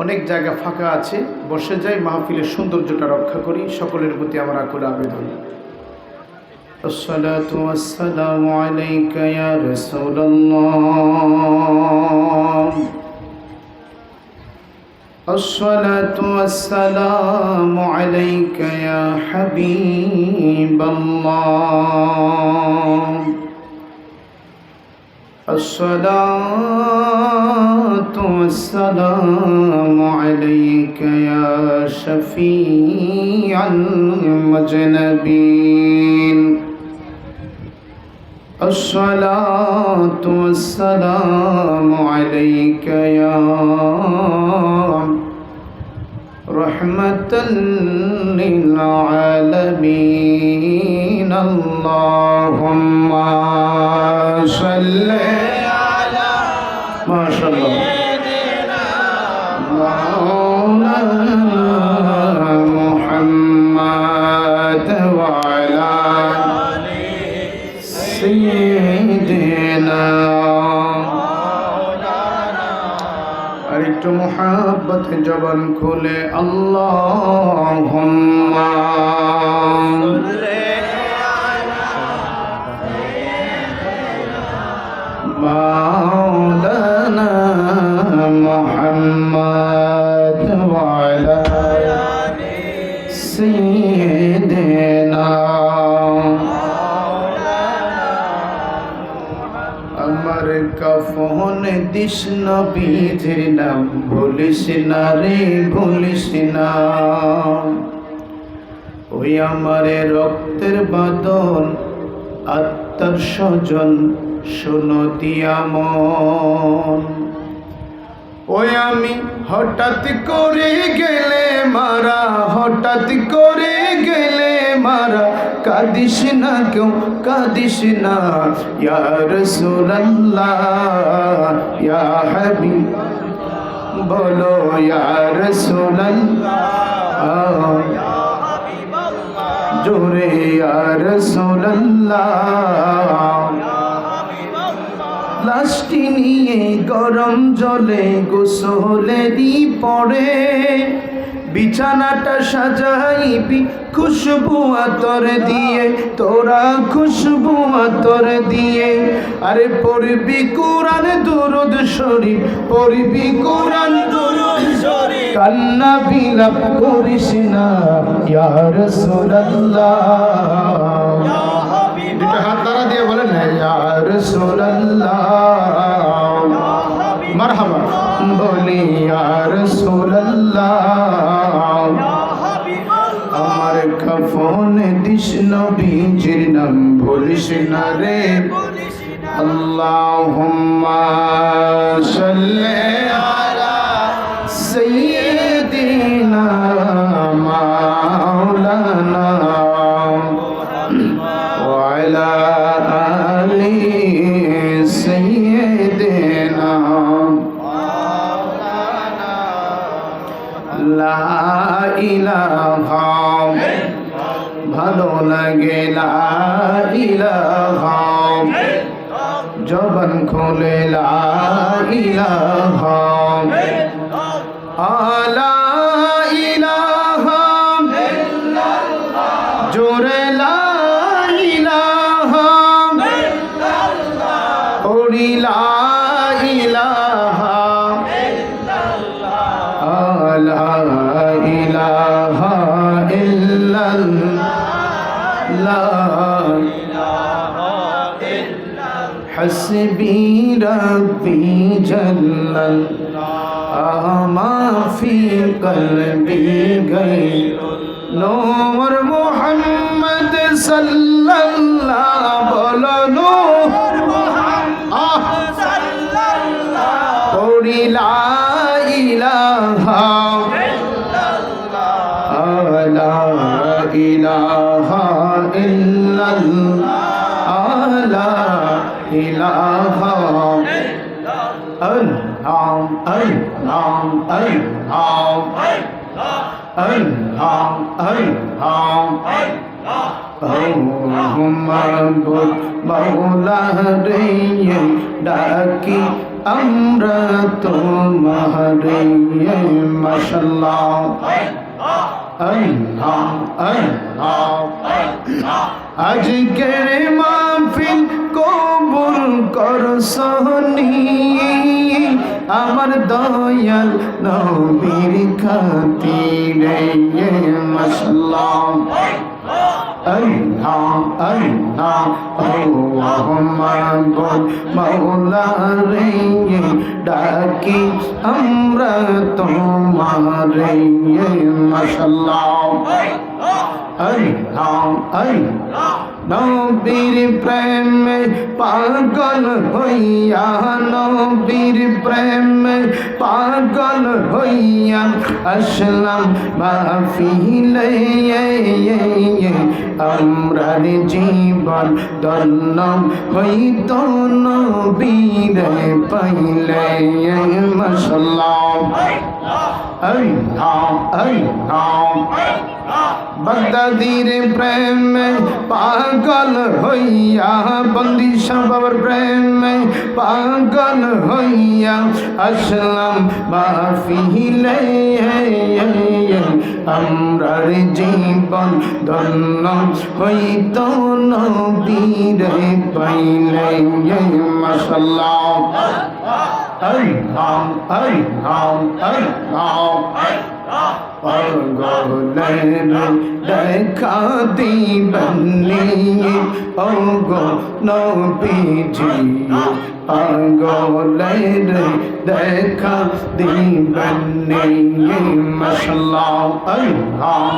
অনেক জায়গা ফাঁকা আছে, বসে যাই, মাহফিলের সৌন্দর্যটা রক্ষা করি। সকলের প্রতি আমার আকুল আবেদন। الصلاة والسلام عليك يا رسول الله، الصلاة والسلام عليك يا حبيب الله، الصلاة والسلام عليك يا شفيع المذنبين، الصلاة والسلام عليك يا رحمة للعالمين، اللهم صل على ما شاء الله مولانا محمد وعلى سيدنا আর একটু মোহাব্বত জবান খুলে আল্লাহুম্মা مولانا محمد وعلى سيدنا আমার কাফন দিস নবীর নাম ভুলিস না রে ভুলিস না, ওই আমার রক্তের বাঁধন আত্মার স্বজন শোনো দিয়া মন, ওই আমি হঠাৎ করে গেলে মারা, হঠাৎ করে গেলে মারা, কাঁদিস না কেউ কাঁদিস না, ইয়া রাসূলুল্লাহ ইয়া হাবিব বলো ইয়া রাসূলুল্লাহ জোরে ইয়া রাসূলুল্লাহ। লাশটি নিয়ে গরম জলে গোসলেরই পরে, বিছানাটা সাজাইবি খুশবু আতর দিয়ে, তোরা খুশবু আতর দিয়ে, আরে পড়বি কোরআন দুরূদ শরীফ, পড়বি কোরআন দুরূদ শরীফ, কান্না বিলাপ করিস না ইয়া রাসূলুল্লাহ, ইয়া হাবিব, দুটো হাত তারা দিয়ে বলেন না ইয়া রাসূলুল্লাহ, ইয়া হাবিব, মারহাবা বলি ইয়া রাসূলুল্লাহ, ইয়া হাবিব, আমার কাফন দিস নবীজির নাম ভুলিস না রে ভুলিস না, আল্লাহুম্মা সাল্লি আলা সাইয়্যিদিনা মাওলানা ওয়া আলা আলি সাইয়্যিদিনা মাওলানা, লা ইলাহা ভালো লাগে লা ইলাহা, জবান খোলে লা ইলাহা, লা ইলাহা জোরে লা ইলাহা, ওরি লা ইলাহা, লা ইলাহা ইল্লাল্লাহ, حسبي ربي جل ما في قلبي غير نور محمد صلى الله بولو نور محمد صلى الله قولي لا إله إلا الله لا إله إلا الله لا إله أنعم أنعم أنعم أنعم أنعم اللهم معبود مولا রে ডাকি আমরা তোমারে মাশাআল্লাহ আল্লাহ আল্লাহ আজকের মাহফিল কবুল করসনি আমার দয়াল নবীর খাতিরে মাশাআল্লাহ আল্লাহ আল্লাহ মাহবুব মাওলা রে ডাকি আমরা তোমারে মাশাআল্লাহ আল্লাহ আল্লাহ নবীর প্রেমে পাগল হইয়া নবীর প্রেমে পাগল হইয়া আসলাম মাহফিলে আমরার জীবন ধন্য হইত নবীরে পাইলে মাশাআল্লাহ আল্লাহ আল্লাহ বাগদাদির প্রেমে পাগল হইয়া বন্দি বাবার প্রেমে পাগল হইয়া আসলাম মাহফিলে আমরার জীবন ধন্য হইত নবীরে পাইলে মাশাআল্লাহ আল্লাহ আল্লাহ আল্লাহ পাগলের দেখা দিবনি ওগো নবীজি পাগলের দেখা দিবনি মাশাআল্লাহ আল্লাহ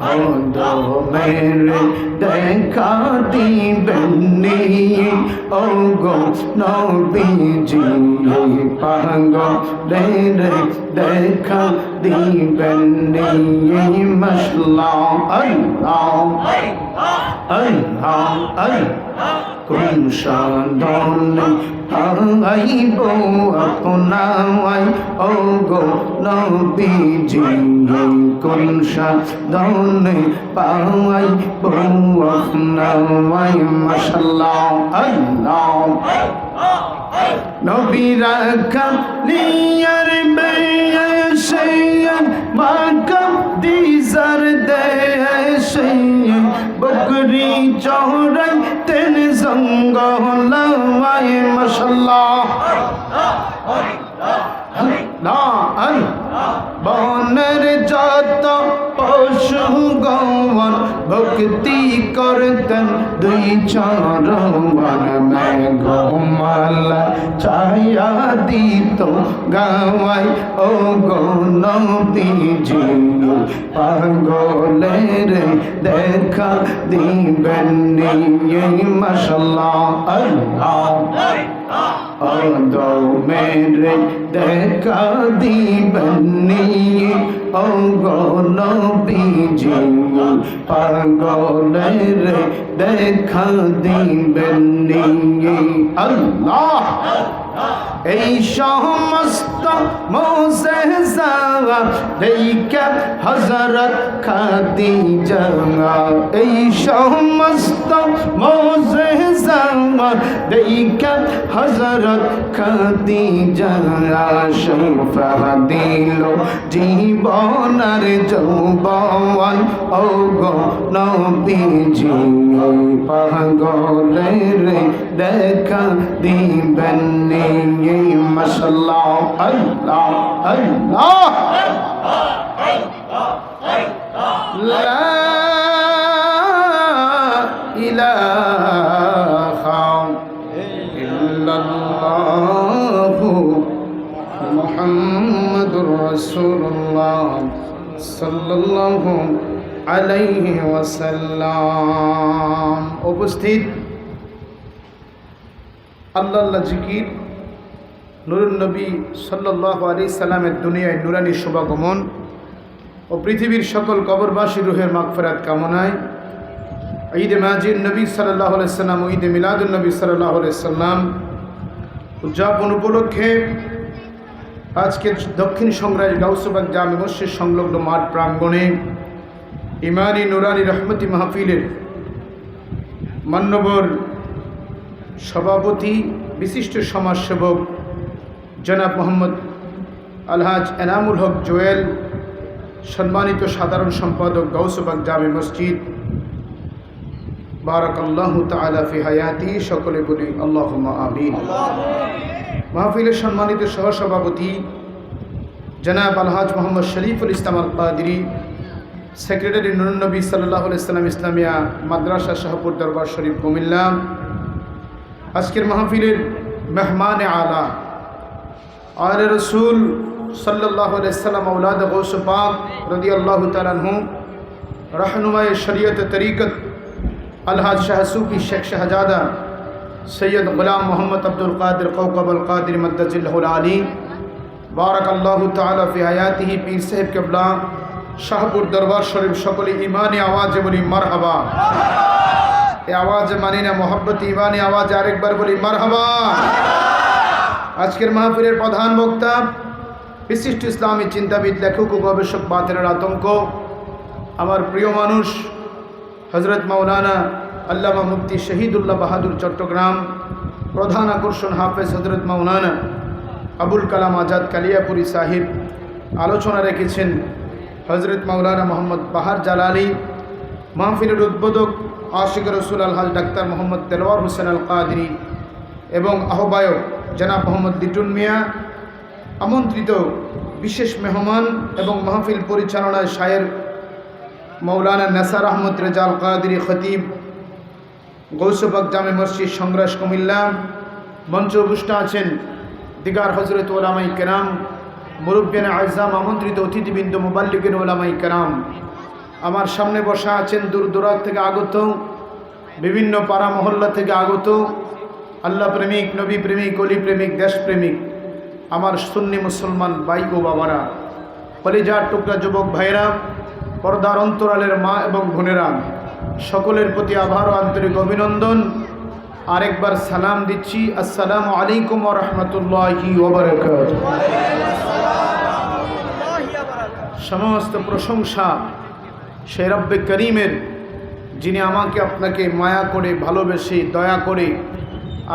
আল্লাহ মেরে দেখা দিবনি ওগো নবীজি পাগলের দেখা দিবনি মাশাআল্লাহ আল্লাহ আল্লাহ আল্লাহ কোন সাধনে আইব আপনায় ওগো নবীজি কোন সাধনে পাইব আপনায় মাশাআল্লাহ আল্লাহ নবীরা কালিয়ার বেশে মাকাম দিজার দেশে বকরি চৌরাই তেন জঙ্গলায় মাশাআল্লাহ বনের যত পশু গৌর ভক্তি করতেন দুই চরণ মেঘমালা ছায়া দিত গাওয়াই ও গো নবীজি পাগলের দেখা দিবেন মাশাআল্লাহ আল্লাহ মেরে দেখা দিবনি ও গো নবীজি পাগলের দেখা দিবনি আল্লাহ এই সমস্ত মোজেজা দেখে হযরত খাদিজা এই সমস্ত মোজেজা দেখে হযরত খাদিজা শফা দিল জীবনের যৌবন ও গো নবীজি পাগলের দেখা দিবেন মাশাআল্লাহ আল্লাহ আল্লাহ লা ইলাহা ইল্লাল্লাহু মুহাম্মাদুর রাসূলুল্লাহ সাল্লাল্লাহু আলাইহি ওয়াসাল্লাম। উপস্থিত আল্লাহ জিকির নুরুন নবী সাল্লাল্লাহু আলাইহি সাল্লামের দুনিয়ায় নুরানি শুভাগমন ও পৃথিবীর সকল কবরবাসী রুহের মাগফিরাত কামনায় ঈদে মাজিদ নবী সাল্লাল্লাহু আলাইহি সাল্লাম ও ঈদে মিলাদুন নবী সাল্লাল্লাহু আলাইহি সাল্লাম উদযাপন উপলক্ষে আজকে দক্ষিণ সংগ্রাজ গাউসবাগ জামে মসজিদ সংলগ্ন মাঠ প্রাঙ্গণে ইমানি নুরানি রহমতি মাহফিলের মান্যবর সভাপতি বিশিষ্ট সমাজসেবক জনাব মোহাম্মদ আলহাজ এনামুল হক জোয়েল, সম্মানিত সাধারণ সম্পাদক গাউসবাগ জামে মসজিদ, বারাকাল্লাহু তাআলা ফি হায়াতি, সকলে বলি আল্লাহুম্মা আমিন। মাহফিলের সম্মানিত সহসভাপতি জনাব আলহাজ মোহাম্মদ শরীফুল ইসলাম আল কাদরি, সেক্রেটারি নুরুন নবী সাল্লাল্লাহু আলাইহি সাল্লাম ইসলামিয়া মাদ্রাসা শাহপুর দরবার শরীফ কুমিল্লা, আজকের মাহফিলের মেহমান আলা আলে রসুল সাল্লাল্লাহু আলাইহি সাল্লাম আওলাদ গৌস পাক রাদিয়াল্লাহু তাআলা আনহু, রাহনুমায়ে শরীয়ত তরিকত আলহাজ শাহ সুফি শেখ শাহজাদা সৈয়দ গোলাম মোহাম্মদ আব্দুল কাদের কৌকব আল কাদের মদ্দাজিল্লাহুল আলী, বারাকাল্লাহু তাআলা ফি হায়াতিহি, পীর সাহেব কেবলা শাহপুর দরবার শরীফ, সকলে ইমানি আওয়াজে বলি মারহাবা। এই আওয়াজে মানি না, মোহাব্বত ইমানি আওয়াজে আরেকবার বলি মারহাবা। আজকের মাহফিলের প্রধান বক্তা বিশিষ্ট ইসলামী চিন্তাবিদ, লেখক ও গবেষক, বাতিলের আতঙ্ক, আমার প্রিয় মানুষ হজরত মাওলানা আল্লামা মুফতি শহীদুল্লাহ বাহাদুর চট্টগ্রাম, প্রধান আকর্ষণ হাফেজ হজরত মাওলানা আবুল কালাম আজাদ কালিয়াপুরি সাহিব। আলোচনা রেখেছেন হজরত মাওলানা মোহাম্মদ বাহার জালালি। মাহফিলের উদ্বোধক আশিক রসুল আলহাজ ডাক্তার মোহাম্মদ দেলওয়ার হোসেন আল কাদরি এবং আহ্বায়ক জনাব মোহাম্মদ লিটন মিয়া। আমন্ত্রিত বিশেষ মেহমান এবং মাহফিল পরিচালনায় শায়ের মৌলানা নাসার আহমদ রেজাল কাদরি খতিব, গৌসবাগ জামে মসজিদ সংগ্রাস কুমিল্লা। মঞ্চ উপস্থিত আছেন দিগার হজরত ওলামাই কেরাম, মুরব্বিয়ান আযম, আমন্ত্রিত অতিথিবৃন্দ, মুবাল্লিগিন ওলামাই কেরাম। আমার সামনে বসা আছেন দূর দূরান্ত থেকে আগত, বিভিন্ন পাড়া মহল্লা থেকে আগত আল্লাহ প্রেমিক, নবী প্রেমিক, অলি প্রেমিক, দেশপ্রেমিক আমার সুন্নি মুসলমান ভাই ও বাবারা, কলিজার টুকরা যুবক ভাইরা, পর্দার অন্তরালের মা এবং বোনেরা, সকলের প্রতি আভার ও আন্তরিক অভিনন্দন। আরেকবার সালাম দিচ্ছি, আসসালামু আলাইকুম ওয়া রাহমাতুল্লাহি ওয়া বারাকাতুহু। সমস্ত প্রশংসা সে রব্বে করিমের, যিনি আমাকে আপনাকে মায়া করে, ভালোবেসে, দয়া করে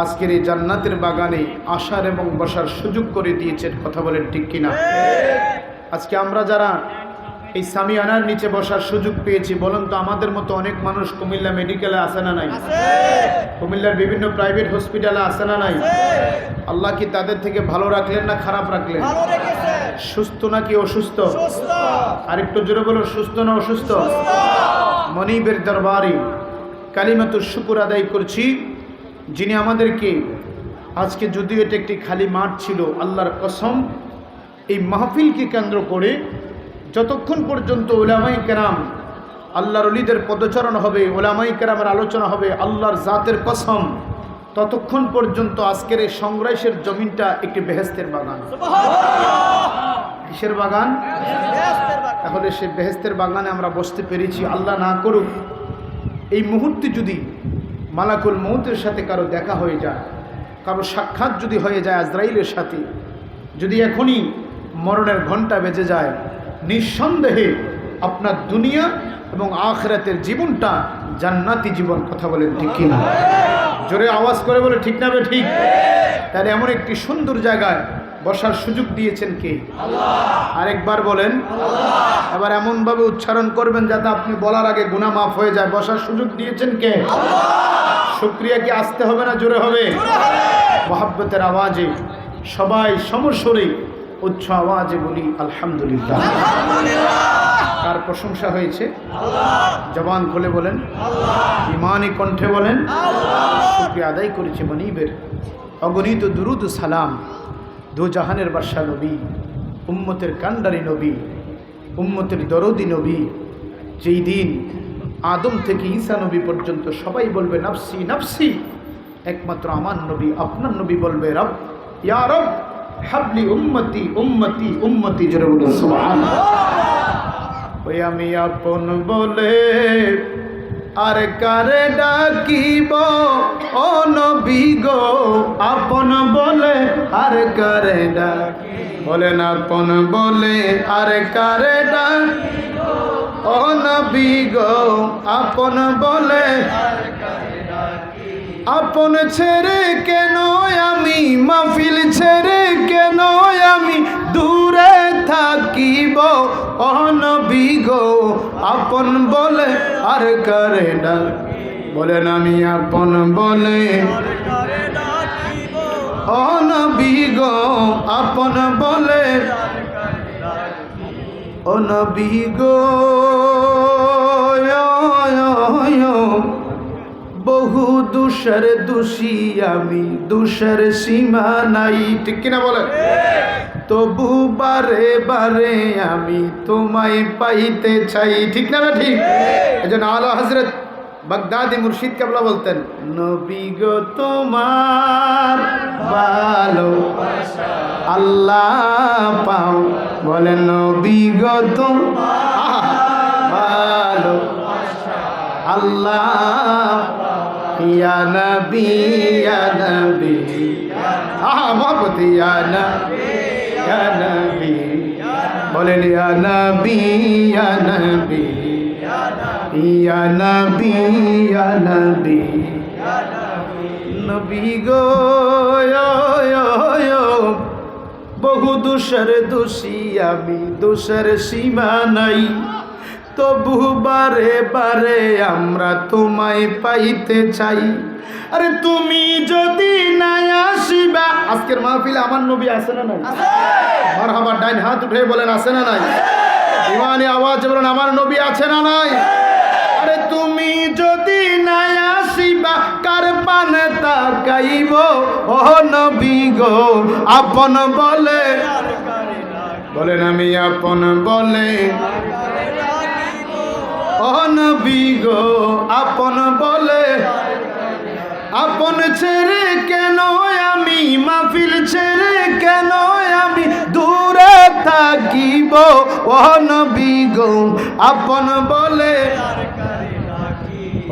আজকের এই জান্নাতের বাগানে আসার এবং বসার সুযোগ করে দিয়েছেন। কথা বলেন ঠিক কিনা? আজকে আমরা যারা এই সামিয়ানার নিচে বসার সুযোগ পেয়েছি, বলুন তো আমাদের মতো অনেক মানুষ কুমিল্লা মেডিকেলে আসে না নাই? কুমিল্লার বিভিন্ন প্রাইভেট হসপিটালে আসে না নাই? আল্লাহ কি তাদের থেকে ভালো রাখলেন না খারাপ রাখলেন? সুস্থ নাকি অসুস্থ? আরেকটু জোরে বলো, সুস্থ না অসুস্থ? মনিবের দরবারে কালিমাতুর শুকর আদায় করছি, যিনি আমাদেরকে আজকে, যদিও এটা একটি খালি মাঠ ছিল, আল্লাহর কসম এই মাহফিলকে কেন্দ্র করে যতক্ষণ পর্যন্ত ওলামাই কেরাম, আল্লাহর ওলিদের পদচারণ হবে, ওলামাই কেরামের আলোচনা হবে, আল্লাহর জাতের কসম, ততক্ষণ পর্যন্ত আজকের এই সংগ্রাসের জমিনটা একটি বেহেস্তের বাগান। কিসের বাগান? তাহলে সে বেহেস্তের বাগানে আমরা বসতে পেরেছি। আল্লাহ না করুক এই মুহূর্তে যদি মালাকুল মউতের সাথে কারো দেখা হয়ে যায়, কারো সাক্ষাৎ যদি হয়ে যায় আজরাইলের সাথে, যদি এখনই মরণের ঘণ্টা বেজে যায়, নিঃসন্দেহে আপনার দুনিয়া এবং আখিরাতের জীবনটা জান্নাতি জীবন। কথা বলেন ঠিক কিনা? জোরে আওয়াজ করে বলে ঠিক না? ঠিক। তাহলে এমন একটি সুন্দর জায়গায় বসার সুযোগ দিয়েছেন কে? আল্লাহ। আরেকবার বলেন আল্লাহ। এবার এমনভাবে উচ্চারণ করবেন যাতে আপনি বলার আগে গুনাহ মাফ হয়ে যায়। বসার সুযোগ দিয়েছেন কে? আল্লাহ। শুকরিয়া কি আসতে হবে না জোরে হবে? মহব্বতের আওয়াজে সবাই সমস্বরে উচ্চ আওয়াজে বলি আলহামদুলিল্লাহ। কার প্রশংসা হয়েছে? আল্লাহ। জবান খুলে বলেন আল্লাহ। ইমানি কণ্ঠে বলেন আল্লাহ। শুকরিয়া আদায় করেছে মনিবের অগণিত দুরুদ সালাম দু জাহানের বাদশা নবী, উম্মতের কান্ডারি নবী, উম্মতের দরদি নবী, যেই দিন আদম থেকে ঈসা নবী পর্যন্ত সবাই বলবে নাফসি নাফসি, একমাত্র আমার নবী, আপনার নবী বলবে রব ইয়া রব হাবলি উম্মতি উম্মতি উম্মতি। জোরে বলুন সুবহানাল্লাহ। ওই আমি আপন বলে আর কারে ডাকিব ও নবী গো, আপন বলে আর কারে ডাকিব, বলেন আপন বলে আর কারে ডাকিব ও নবী গো, আপন বলে আর কারে ডাকিব, আপন ছেড়ে কেন আমি, মাহফিল ছেড়ে কেন আমি দূরে থাকিব, ও নবী গো আপন বলে আর কারে ডাক, বলেন আমি আপন বলে ও নবী গো আপন বলে, ও নবী গো বহু দুষের দোষী আমি, দুষের সীমা নাই, ঠিক কিনা বলে, তবু বারে বারে আমি তোমায় পাইতে চাই, ঠিক না ঠিক? এজন্য আলা হযরত বাগদাদি মুর্শিদ কেবলা বলতেন, নবী গো তোমার ভালোবাসা আল্লাহ পাও, বলেন নবী গো তোমার ভালোবাসা আল্লাহ, ইয়া নবী ইয়া নবী, মোহাম্মদ ইয়া নবী ইয়া নবী, বলেন ইয়া নবী ইয়া নবী, ইয়া নবী ইয়া নবী, নবী গো বহু দোষের দোষী আমি, দোষের সীমা নাই, তবু বারে বারে আমরা তোমায় পাইতে চাই, আরে তুমি যদি না আসিবা। আজকের মাহফিলে আমার নবী আছে না নাই? মারহাবা, ডাইন হাত উঠে বলেন আছে না নাই? ইমানি আওয়াজ বলেন আমার নবী আছে না নাই? আরে তুমি যদি না আসিবা কার পানে তাকাইব, ও নবী গো আপন বলে, বলেন আমি আপন বলে, ও নবী গো আপন বলে, আপন ছেড়ে কেন আমি, মাহফিল ছেড়ে কেন আমি দূরে থাকিব, ও নবী গো আপন বলে,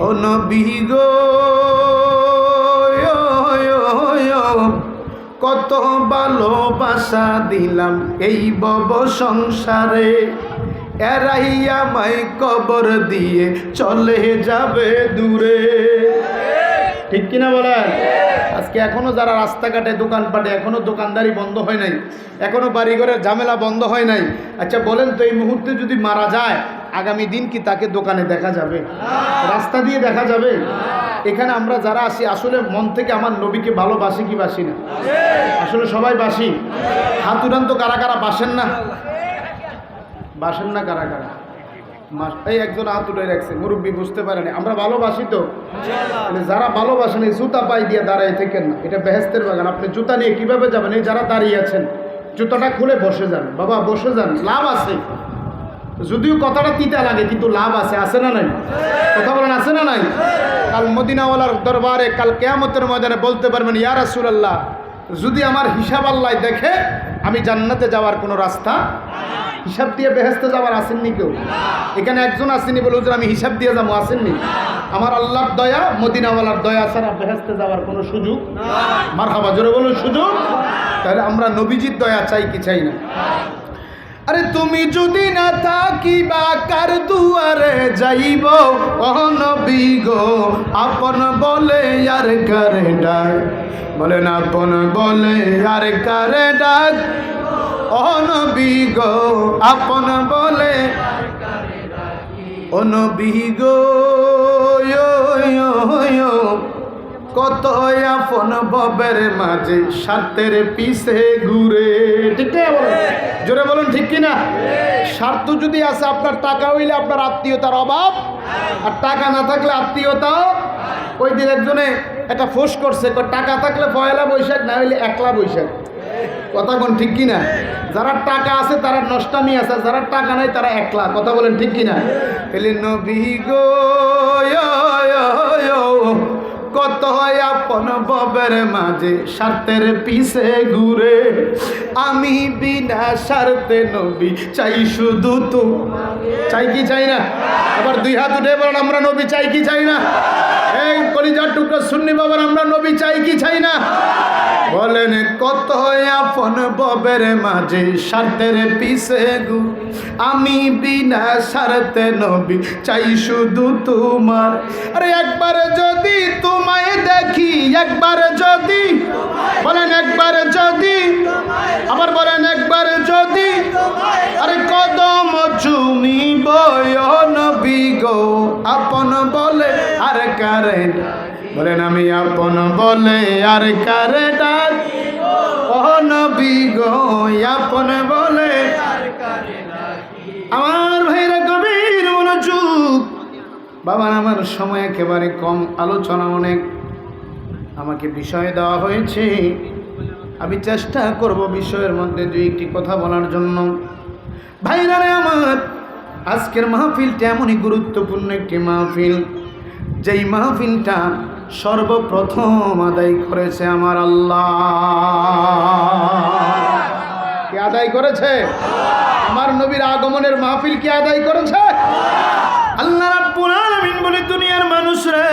ও নবী গো কত ভালোবাসা দিলাম এই ভব সংসারে, এরাই আমায় কবর দিয়ে চলে যাবে দূরে, ঠিক কিনা বলেন? আজকে এখনো যারা রাস্তাঘাটে দোকানপাটে এখনো দোকানদারি বন্ধ হয় নাই, এখনো বাড়িঘরের ঝামেলা বন্ধ হয় নাই, আচ্ছা বলেন তো এই মুহূর্তে যদি মারা যায় আগামী দিন কি তাকে দোকানে দেখা যাবে, রাস্তা দিয়ে দেখা যাবে? এখানে আমরা যারা আসি আসলে মন থেকে আমার নবীকে ভালোবাসি কি বাসি না? আসলে সবাই বাসি। হাত উঠান তো কারা কারা বাসেন না? বাসেন না কারা কারা? এই একজন হাত উঠে রাখছে, মুরব্বী বুঝতে পারেনি। আমরা ভালোবাসি তো, যারা ভালোবাসেন এই জুতা পাই দিয়ে দাঁড়ায় থেকেন না, এটা বেহেস্তের বাগান। আপনি জুতা নিয়ে কিভাবে যাবেন? এই যারা দাঁড়িয়ে আছেন জুতাটা খুলে বসে যান, বাবা বসে যান, লাভ আছে। যদিও কথাটা তিতা লাগে কিন্তু লাভ আছে, আছে না নাই? কথা বলেন আছে না নাই? কাল মদিনাওয়ালার দরবারে কাল কিয়ামতের ময়দানে বলতে পারবেন, ইয়া রাসূলুল্লাহ যদি আমার হিসাব আল্লাহ দেখে আমি জান্নাতে যাওয়ার কোনো রাস্তা, হিসাব দিয়ে বেহেশতে যাওয়ার আসেননি কেউ? এখানে একজন আসেনি বলে হুজুর আমি হিসাব দিয়ে যাবো, আসেননি? আমার আল্লাহর দয়া, মদিনাওয়ালার দয়া ছাড়া বেহেশতে যাওয়ার কোনো সুযোগ, মারহাবা জোরে বলুন সুযোগ। তাহলে আমরা নবীজির দয়া চাই কি চাই না? আরে তুমি যদি না থাকিবা কার দুয়ারে যাইব, ও নবী গো আপন বলে আর কারে ডাক, বলেন আপন বলে আর কারে ডাক, ও নবী গো আপন বলে, ও নবী গো কত আপন ববের মাঝে স্বার্থের পিছে ঘুরে, ঠিক না? জোরে বলুন ঠিক কিনা? স্বার্থ যদি আছে, আপনার টাকা হইলে আপনার আত্মীয়তার অভাব, আর টাকা না থাকলে আত্মীয়তা। ওই দিন একজনে একটা ফোঁস করছে, টাকা থাকলে পয়লা বৈশাখ, না হইলে একলা বৈশাখ। কথা কোন ঠিক কিনা? যারা টাকা আছে তারা নষ্টামি আছে, যারা টাকা নাই তারা একলা। কথা বলেন ঠিক কিনা? এলে নবী গো কত আপন ববের মাঝে স্বার্থের পিছে ঘুরে, আমি বিনা স্বার্থে নবী চাই শুধু তো। চাই কি চাই না? আবার দুই হাত উঠে বলেন আমরা নবী চাই কি চাই না? এই কলিজার টুকরা সুন্নি বাবার আমরা নবী চাই কি চাই না? বলেন কত আপন ববের মাঝে স্বার্থের পিছে গু, আমি বিনা স্বার্থে নবী চাই শুধু তোমার। আরে একবার যদি তোমায় দেখি, একবার যদি, বলেন একবার যদি, আবার বলেন একবার যদি, আরে কদম চুমিব নবী গো, আপন বলে আর কারে, বলেন আমি আপন বলে আর কারে ডাক, ও নবী গো আপন বলে। আমার ভাইরা গভীর মনোযোগ, বাবা আমার সময় একেবারে কম, আলোচনা অনেক, আমাকে বিষয় দেওয়া হয়েছে, আমি চেষ্টা করব বিষয়ের মধ্যে দুই একটি কথা বলার জন্য। ভাইরা রে আমার, আজকের মাহফিলটা এমনই গুরুত্বপূর্ণ একটি মাহফিল, যেই মাহফিলটা সর্বপ্রথম আদায় করেছে আমার আল্লাহ। কে আদায় করেছে? আমার নবীর আগমনের মাহফিল কে আদায় করেছে? আল্লাহ রাব্বুল আলামিন বলে, দুনিয়ার মানুষরা,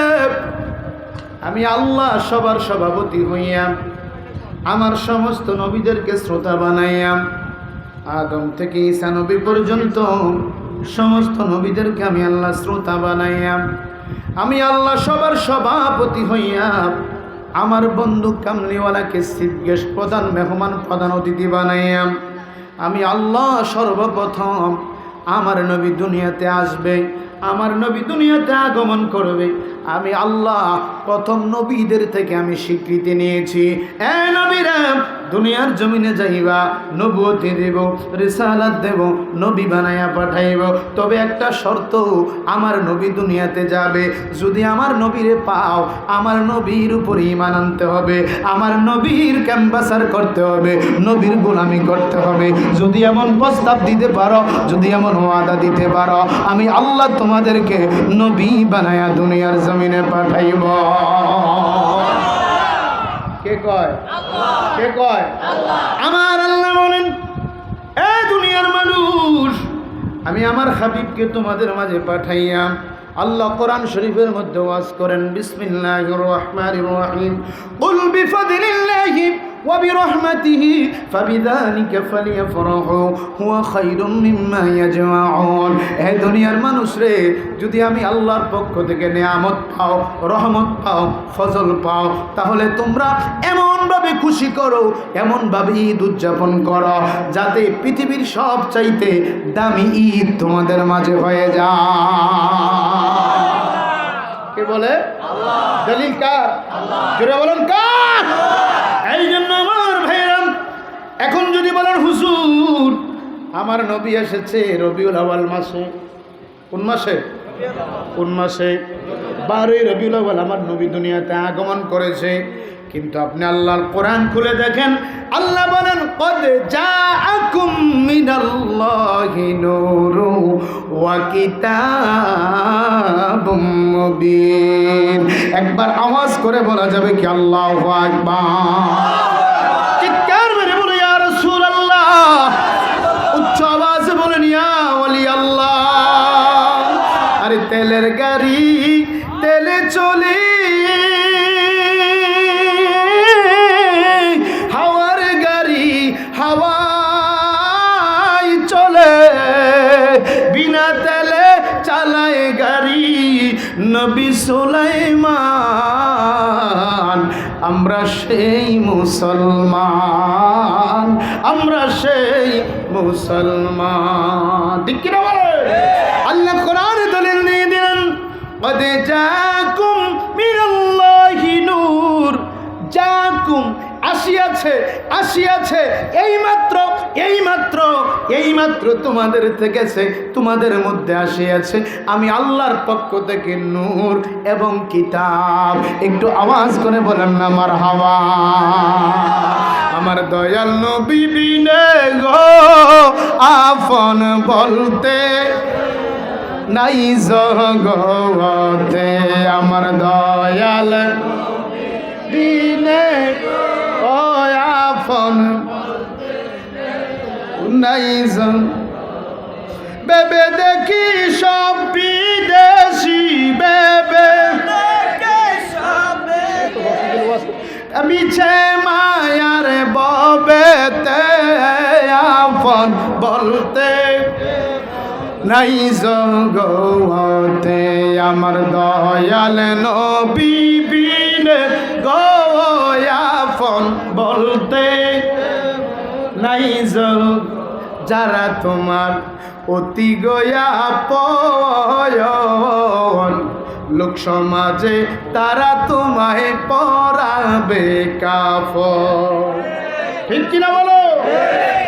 আমি আল্লাহ সবার সভাপতি হইয়া আমার সমস্ত নবীদেরকে শ্রোতা বানাইয়া, আদম থেকে ঈসা নবী পর্যন্ত সমস্ত নবীদেরকে আমি আল্লাহ শ্রোতা বানাইয়া, আমি আল্লাহ সবার সভাপতি হইয়া আমার বন্ধু কামলিওয়ালাকে চিফ গেস্ট প্রধান মেহমান প্রধান অতিথি বানাইয়া, আমি আল্লাহ সর্বপ্রথম আমার নবী দুনিয়াতে আসবে, আমার নবী দুনিয়াতে আগমন করবে, আমি আল্লাহ প্রথম নবীদের থেকে আমি স্বীকৃতি নিয়েছি, এ নবীরা দুনিয়ার জমিনে যাইবা, নবুয়তি দেব, রিসালাত দেব, নবী বানাইয়া পাঠাইব, তবে একটা শর্ত, আমার নবী দুনিয়াতে যাবে, যদি আমার নবীরে পাও, আমার নবীর উপর ঈমান আনতে হবে, আমার নবীর ক্যাম্পাসার করতে হবে, নবীর গোলামি করতে হবে। যদি এমন প্রস্তাব দিতে পারো, যদি এমন ওয়াদা দিতে পারো, আমি আল্লাহ তোমাদেরকে নবী বানায়া দুনিয়ার জমিনে পাঠাইব। কে কয়? কে কয়? আমার আল্লাহ বলেন, এ দুনিয়ার মানুষ, আমি আমার হাবিবকে তোমাদের মাঝে পাঠাইয়া। আল্লাহ কোরআন শরীফের মধ্যে ওয়াজ করেন, বিসমিল্লাহির রহমানির রহিম, কুল বিফাদলিল্লাহি ওয়া বিরহমাতিহি ফাবিযালিকা ফালিয়াফরাহু হুয়া খায়রুম মিম্মা ইয়াজমাউন। হে দুনিয়ার মানুষ রে, যদি আমি আল্লাহর পক্ষ থেকে নিয়ামত পাও, রহমত পাও, ফজল পাও, তাহলে তোমরা এমনভাবে খুশি করো, এমনভাবে ঈদ উদযাপন করো, যাতে পৃথিবীর সব চাইতে দামি ঈদ তোমাদের মাঝে হয়ে যায়। কে বলে? দলিল কার? জোরে বলেন কার? এই জন্য আমার ভাইরা, এখন যদি বলেন হুজুর আমার নবী এসেছে রবিউল আউয়াল মাসে, কোন মাসে? কোন মাসে? 12 রবিউল আউয়াল আমার নবী দুনিয়াতে আগমন করেছে, কিন্তু আপনি আল্লাহর কোরআন খুলে দেখেন, আল্লাহ বলেন কদ জাআকুম মিনাল্লাহি নূরু ওয়া কিতাবুম মুবিন। একবার আওয়াজ করে বলা যাবে কি আল্লাহু আকবার? চিৎকার মেরে বলে ইয়া রাসূলুল্লাহ, উচ্চ আওয়াজে বলেন ইয়া ওলি আল্লাহ। আরে তেলের গাড়ি তেলে চলে, হাওয়ায় চলে, বিনা তেলে চালায় গাড়ি নবী সুলাইমান। আমরা সেই মুসলমান, আমরা সেই মুসলমান। ঠিক কিনা বলে? আল্লাহ কোরআনে দলিল দিয়ে দিলেন, কদ জাআকুম মিনাল্লাহি নূর, জাআকুম আসিয়াছে, আসিয়াছে, এইমাত্র এইমাত্র এইমাত্র তোমাদের থেকেছে, তোমাদের মধ্যে আসিয়াছে আমি আল্লাহর পক্ষ থেকে নূর এবং কিতাব। একটু আওয়াজ করে বলেন না মারহাবা। আমার দয়াল নবী বিনে গো আপন বলতে নাই জগতে, আমার দয়াল বিনে ও আপন নাইজন। বেবে দেখি সব বিদেশি, বেবে বিছে মায়ার ববেতে আপন বলতে নাই জগতে আমার দয়াল নবী বিনে গো আপন বলতে নাই জগ যারা তোমার অতি গোয়াপন লোক সমাজে তারা তোমায় পরাবে কাফন। ঠিক কিনা বলো?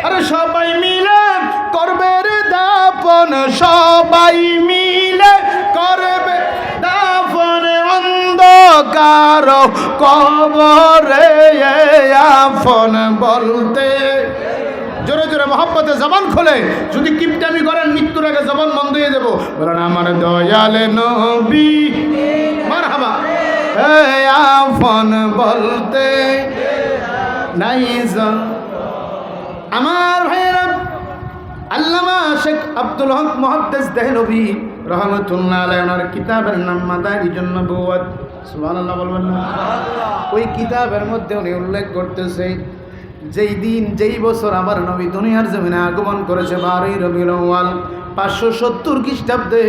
আরে সবাই মিলে করবে রে দাফন, সবাই মিলে করবে দাফন অন্ধকার কবরে আপন বলতে। জোরে জোরে মহব্বতে জবান খোলে, যদি কিপটামি করেন মৃত্যুর আগে জবান বন্ধ হয়ে দেবো। বলেন আমার দয়াল নবী মারহাবা আপন বলতে নাই। আমার ভাইয়েরা, আল্লামা শেখ আব্দুল হক মুহাদ্দিস দেহলভী রহমতুল্লাহ আলাইহি ওনার কিতাবের নাম মাদারিজুন নবুওয়াত। সুবহানাল্লাহ বলবেন না? ওই কিতাবের মধ্যে উনি উল্লেখ করতেছে যেই দিন যেই বছর আমার নবী দুনিয়ার জমিনে আগমন করেছে 12ই রবিউল আউয়াল 570 খ্রিস্টাব্দে,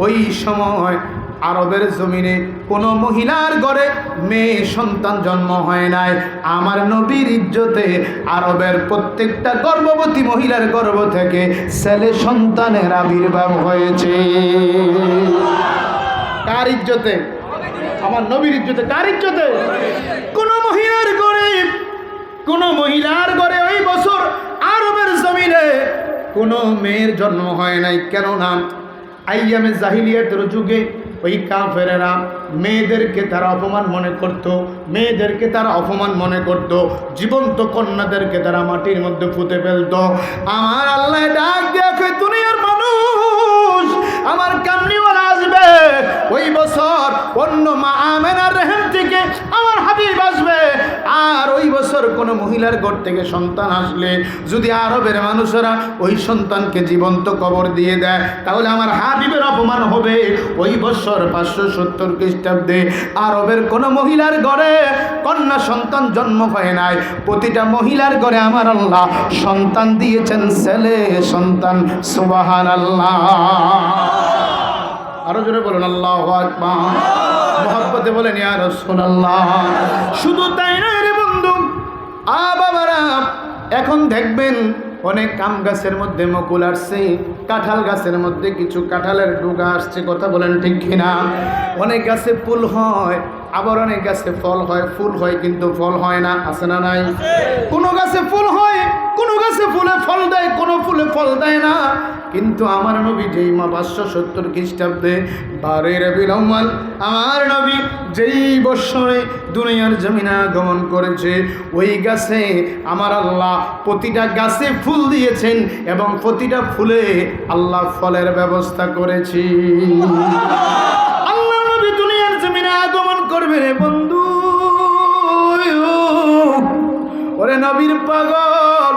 ওই সময় আরবের জমিনে কোনো মহিলার ঘরে মেয়ে সন্তান জন্ম হয় নাই। আমার নবীর ইজ্জতে আরবের প্রত্যেকটা গর্ভবতী মহিলার গর্ভ থেকে ছেলে সন্তানের আবির্ভাব হয়েছে। কার ইজ্জতে? আমার নবীর ইজ্জতে। কার ইজ্জতে? কোন মহিলার ঘরে, কোন মহিলার ঘরে ওই বছর আরবের জমিনে কোনো মেয়ের জন্ম হয় নাই। কেননা আইয়ামে জাহিলিয়াতের যুগে ওই কাফেরেরা মেয়েদেরকে তারা অপমান মনে করত, মেয়েদেরকে তারা অপমান মনে করত, জীবন্ত কন্যাদেরকে তারা মাটির মধ্যে পুঁতে ফেলত। আমার আল্লাহ ডাক দেখে দুনিয়ার মানুষ আমার কামনিওয়ালা আসবে, ওই বছর অন্য মা আমেনার রহিম থেকে আমার হাবিব আসবে। আর ওই বছর কোনো মহিলার ঘর থেকে সন্তান আসলে যদি আরবের মানুষেরা ওই সন্তানকে জীবন্ত কবর দিয়ে দেয়, তাহলে আমার হাবিবের অপমান হবে। ওই বছর 570 খ্রিস্টাব্দে আরবের কোনো মহিলার ঘরে কন্যা সন্তান জন্ম হয় নাই। প্রতিটা মহিলার ঘরে আমার আল্লাহ সন্তান দিয়েছেন, ছেলে সন্তান। সুবহানাল্লাহ। আরো জোরে বলুন আল্লাহু আকবার। মহব্বতে বলেন ইয়া রাসূলুল্লাহ। শুধু তাই নয় রে বন্ধু, বাবারা, এখন দেখবেন অনেক আম গাছের মধ্যে মুকুল আসছে, কাঁঠাল গাছের মধ্যে কিছু কাঁঠালের ডুগা আসছে। কথা বলেন ঠিক কিনা? অনেক গাছে ফুল হয়, আবার অনেক গাছে ফল হয়। ফুল হয় কিন্তু ফল হয় না, আছে না নাই? কোনো গাছে ফুল হয়, কোনো গাছে ফুলে ফল দেয়, কোনো ফুলে ফল দেয় না। কিন্তু আমার নবী যেই 570 খ্রিস্টাব্দে 12ই রবিউল আউয়াল আমার নবী যেই বৎসরে দুনিয়ার জমিনে আগমন করেছে, ওই গাছে আমার আল্লাহ প্রতিটা গাছে ফুল দিয়েছেন এবং প্রতিটা ফুলে আল্লাহ ফলের ব্যবস্থা করেছি। আল্লাহ নবী দুনিয়ার জমিনে আগমন করবে রে বন্ধু, ওরে নবীর পাগল,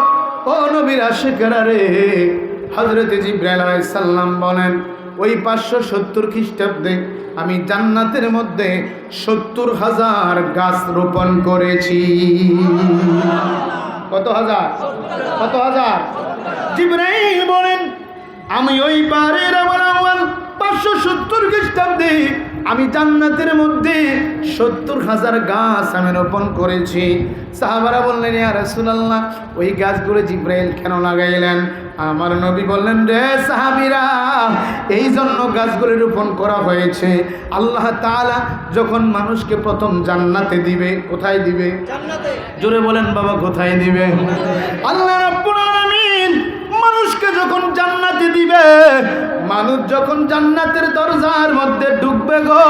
ও নবীর আশিকেরা রে। হযরত জিবরাইল আলাইহিস সালাম বলেন, ওই 570 খ্রিস্টাব্দে আমি জান্নাতের মধ্যে 70,000 গাছ রোপণ করেছি। কত হাজার? কত হাজার? জিবরাইল বলেন, আমি ওই 12ই রবিউল আউয়াল 570 খ্রিস্টাব্দে আমি জান্নাতের মধ্যে 70,000 গাছ আমি রোপণ করেছি। সাহাবারা বললেন, ইয়া রাসূলুল্লাহ, ওই গাছগুলো জিবরাইল কেন লাগাইলেন? আমার নবী বললেন, রে সাহাবীরা, এই জন্য গাছগুলো রোপণ করা হয়েছে। আল্লাহ তাআলা যখন মানুষকে প্রথম জান্নাতে দিবে, কোথায় দিবে? জান্নাতে। জোরে বলেন বাবা, কোথায় দিবে? আল্লাহ রাব্বুল আলামিন মানুষকে যখন জান্নাতে দিবে, মানুষ যখন জান্নাতের দরজার মধ্যে ঢুকবে গো,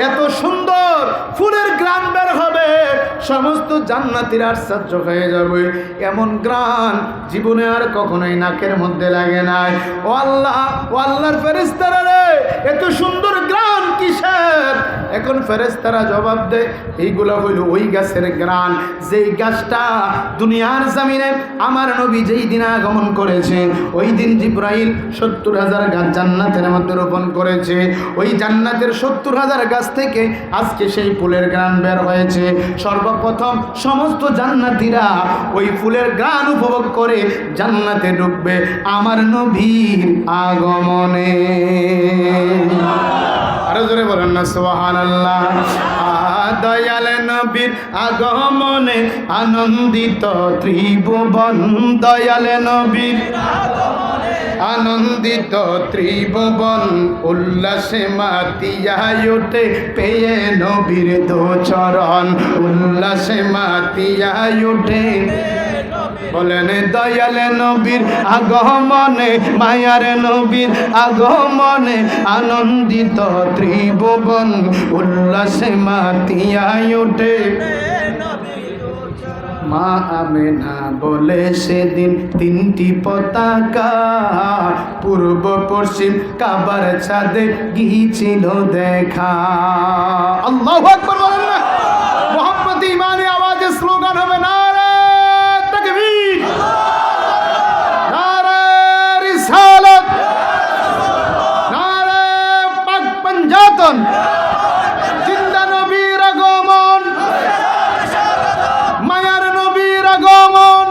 এত সুন্দর ফুলের ঘ্রাণ বের হবে, সমস্ত জান্নাতীরা আশ্চর্য হয়ে যাবে। এমন ঘ্রাণ জীবনে আর কখনোই নাকের মধ্যে লাগে নাই। ও আল্লাহ, ও আল্লাহর ফেরেশতারা রে, এত সুন্দর ঘ্রাণ কিসের? এখন ফেরেশতারা জবাব দেয়, এইগুলো হইল ওই গাছের ঘ্রাণ, যেই গাছটা দুনিয়ার জমিনে আমার নবী যেই দিন আগমন করেছে, ওই দিন জিবরাইল 70,000 গাছ জান্নাতের মধ্যে রোপণ করেছে। ওই জান্নাতের 70,000 গাছ থেকে আজকে সেই ফুলের ঘ্রাণ বের হয়েছে। সর্বপ্রথম সমস্ত জান্নাতীরা ওই ফুলের ঘ্রাণ উপভোগ করে জান্নাতে ঢুকবে আমার নবীর আগমনে। আরো জোরে বলেন না সুবহানাল্লাহ। দয়াল নবীর আগমনে আনন্দিত ত্রিভুবন, দয়াল নবীর আনন্দিত ত্রিভুবন, উল্লাসে মাতিয়া ওঠে পেয়ে নবীর দো চরণ, উল্লাসে মাতিয়া ওঠে। বলেন দয়াল নবীর আগমনে, মায়ার নবীর আগমনে আনন্দিত ত্রিভুবন, উল্লাসে মাতিয়া ওঠে। মা আমেনা বলে সেদিন তিনটি পতাকা পূর্ব পশ্চিম কাবার ছাদে গিয়েছিল দেখা। আল্লাহু আকবার বলেন না। মোহাম্মদ ইমানে আওয়াজে স্লোগান হবে নারে তাকবীর, নারে রিসালাত, নারে পাক পাঞ্জাতন। জিন্দা নবীর আগমন, মায়ার নবীর আগমন,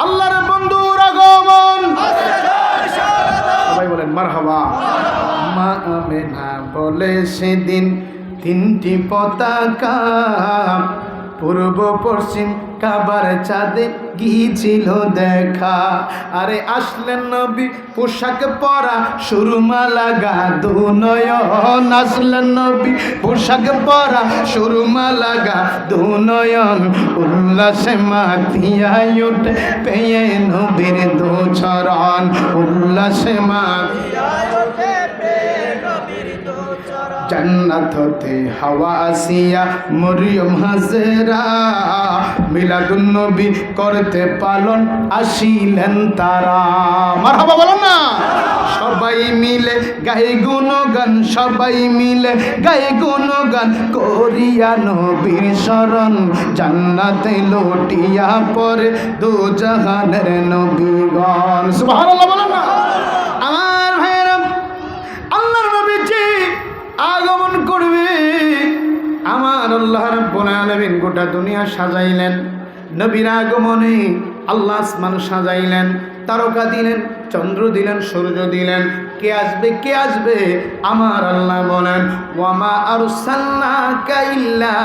আল্লাহর বন্ধুর আগমন। সবাই বলেন মারহাবা। মা আমেনা বলে সেদিন তিনটি পতাকা পূর্ব পশ্চিম কাবার চাঁদে গিয়েছিল দেখা। আরে আসলেন নবী পোশাক পরা সুরমা লাগা দুনয়ন, আসলেন নবী পোশাক পরা সুরমা লাগা দুনয়ন, উল্লাসে মাতিয়া ওঠে পেয়ে নবীর দু চরণ, উল্লাসে মাতিয়া ওঠে পেয়ে নবীর দু চরণ। জান্নাত হতে হাওয়া আসিয়া মরিয়ম হাজেরা মিলাদুন নবী করতে পালন আসিলেন তারা। মারহাবা বলেন না। সবাই মিলে গায়ে গুণগান, সবাই মিলে গায়ে গুণগান করিয়া নবীর শরণ, জান্নাতে লুটিয়া পড়ে দু জাহানের নবীগণ। সুবহানাল্লাহ বলেন না। আমার ভাইয়েরা, আল্লাহর নবী যে আগমন করবে, আমার আল্লাহ রাব্বুল আলামিন গোটা দুনিয়া সাজাইলেন। নবীর আগমনে আল্লাহ আসমান সাজাইলেন, তারকা দিলেন, চন্দ্র দিলেন, সূর্য দিলেন। কে আসবে, কে আসবে? আমার আল্লাহ বলেন ওয়ামা আরসালনাকা ইল্লা